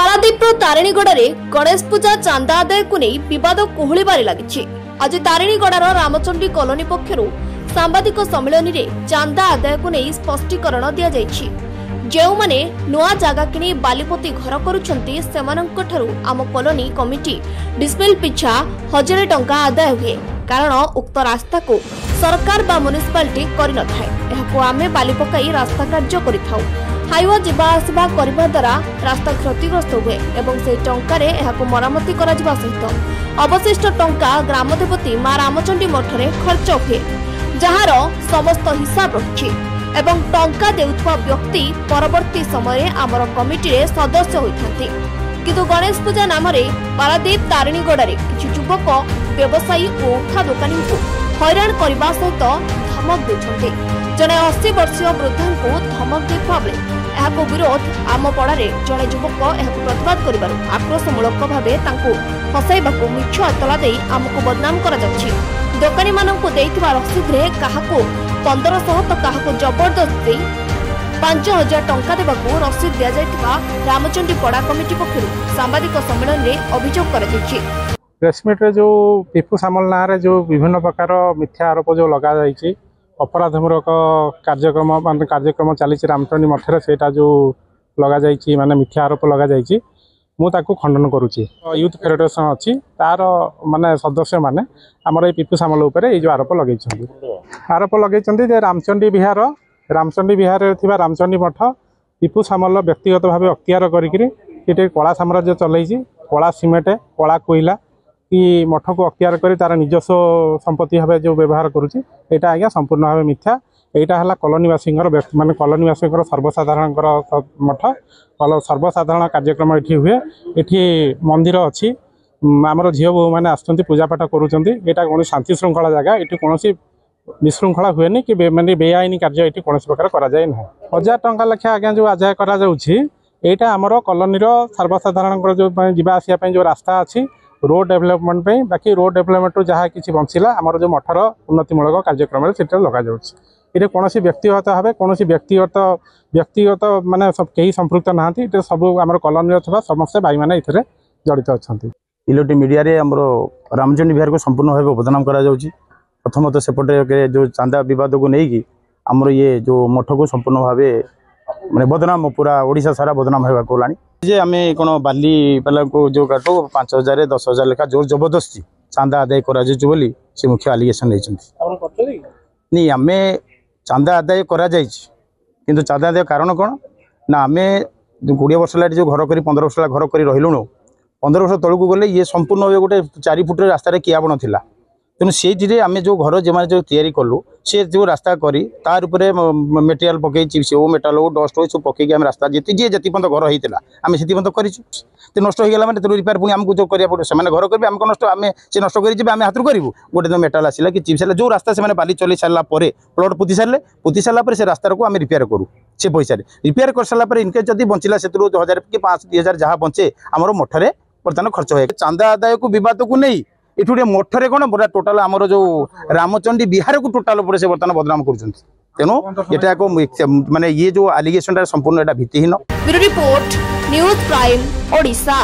पारादीपर तारिणीगड़े गणेश पूजा चांदा आदाय को नहीं विवाद कोहलिबारे लगी। आज तारिणीगड़ार रामचंडी कॉलोनी पक्षर सांबादिक सम्मेलन में चांदा आदाय को नहीं स्पष्टीकरण दि जाइछि। जो माने नुआ जागा किनी बालीपति घर करुछंती सेमानंकठारु आम कॉलोनी कमिटी डिस्मिल पिछा 1000 टंका आदाय हुए, कारण उक्त रास्ता को सरकार बा म्युनिसिपालिटी करि न थाए। एहाको आमे बाली पकाई रास्ता कार्य करिथाउ। हाईवे जीवा आसवा करबा द्वारा रास्ता क्षतिग्रस्त हुए एवं से टंकारे एहाको मरामती करा जिबा सहित अवशिष्ट टंका ग्रामदेवती मां रामचंडी मठरे खर्च हुए, जहार समस्त हिसाब रही एवं टंका देउथवा व्यक्ति परवर्ती समय आमर कमिटी रे सदस्य होइथांती। किंतु गणेश पूजा नाम रे पारादीप तारिणीगड़े किछि युवक व्यवसायी और उठा दोकानी को हैरान करबा सहित धमक देछन्ते। जने 80 वर्षीय वृद्धा को धमक देवा बेले एहाको विरोध आम पड़ारे जने युवक एहाको प्रतिवाद करिबारु आक्रोशमूलक भावे तांको फसाइबाकू मिछ एतला देई आमको बदनाम करा जाछि। दोकानी माननको देइथिबा रसीद रे काहाको 1500 तो काहाको जबरदस्ती 5000 टंका देबाकू रसीद दिया जाइथिबा रामचंडी पड़ा कमिटी पक्षरु सांबादिक सम्मेलन रे अभियोग करा जाइछि। प्रेस मीट रे जो पीपू सामल ना रे जो विभिन्न प्रकार मिथ्या आरोप जो लगा जाइछि, अपराधमूलक कार्यक्रम चली रामचंडी मठर सेटा जो लगा जाइछि माने मिथ्या आरोप लगा जाइछि, मु ताकू खंडन करुच्ची। यूथ फेडरेशन अच्छी तार माने सदस्य माने आमर ये पीपू सामल उपरे ये जो आरोप लगे रामचंडी विहार थिबा रामचंडी मठ पीपू सामल व्यक्तिगत भाव अख्तियार करी कला साम्राज्य चलैछि। कला सीमेंट कला कोईला कि मठ को अख्तियार करी तार निजस्व संपत्ति भाव जो व्यवहार करुच्ची, यहाँ आज्ञा संपूर्ण भाव मिथ्या। यहाँ है कॉलोनीवासी माने कॉलोनीवासी सर्वसाधारण मठ सर्वसाधारण कार्यक्रम ये हुए। ये मंदिर अच्छी आमर झील बोहू मैंने आसुँच पूजापाठ करुँच। यहाँ कौन शांति श्रृंखला जगह ये कौन विशृंखला हुए कि माने बेआईन कार्य ये कौन प्रकार कराए ना। 1000 टंका लेखा आज्ञा जो आदाय कर आमर कॉलोनीर सर्वसाधारण जो जीवा आसा जो रास्ता अच्छी रोड डेवलपमेंट पे, बाकी रोड डेवलपमेंट जहाँ किसी बंचला आमर जो मठर उन्नतिमूलक कार्यक्रम लगा जाउछि। ये कौन व्यक्तिगत भाव कौन व्यक्तिगत माने सब कहीं संपृक्त ना, सब आम कॉलोनी समस्त भाई मैंने ये जड़ित अच्छा। इलेक्ट्रिक मीडिया रे आमर रामचंडी विहार को संपूर्ण भाव बदनाम करा जाउछि। प्रथमत सेपटे जो चांदा विवाद को लेकिन आमर ये जो मठ को संपूर्ण भाव माने बदनाम पूरा ओडिशा सारा बदनाम होगा लानी जे आम कौन बाली पाला को जो काटो 5000 10,000 लेखा जोर जबरदस्ती चांदा आदाय करा बोली से मुख्य आलिगेसन नहीं। आम चांदा आदाय करा किंतु चांदा आदाय कारण कौन ना आम 20 वर्ष ला जो घर कर 15 वर्ष घर कर रही 15 वर्ष तलू गले ये संपूर्ण भाव गोटे 4 फुट रास्तार किया बन था। तेणु से आम जो घर जो तैयारी कलु से जो रास्ता करी तार उपरे मेटेरियल पकई चिप्स हो मेटाल हो डस्ट हो सब पकईकि आम रास्ता जी जी पर्यटन घर होता आम से कर नष्ट होगा मैंने तेणु रिपेयर पुणी आमको जो करा पड़े से घर करेंगे आमको नष्ट आम से नष्ट करें हाथ करूँ गोटे जो मेटाल आसला कि चिप्स जो रास्ता से बाली चल सारापर प्लट पोती सारापर से रास्ता को आम रिपेयर करूँ से पैसा रिपेयर कर सारापर इनकेस जब बंचला से 1000 कि 5,000 जहाँ बचे आमर मठरे बर्तमान खर्च हो चांदा आदाय को विवाद को नहीं ये मठरे कौन पूरा टोटाल आमर जो रामचंडी विहार को टोटाल से बर्तमान बदनाम कर तेणु ये माने ये जो आलिगेशन संपूर्ण भित्तिहीन। Bureau report news prime Odisha.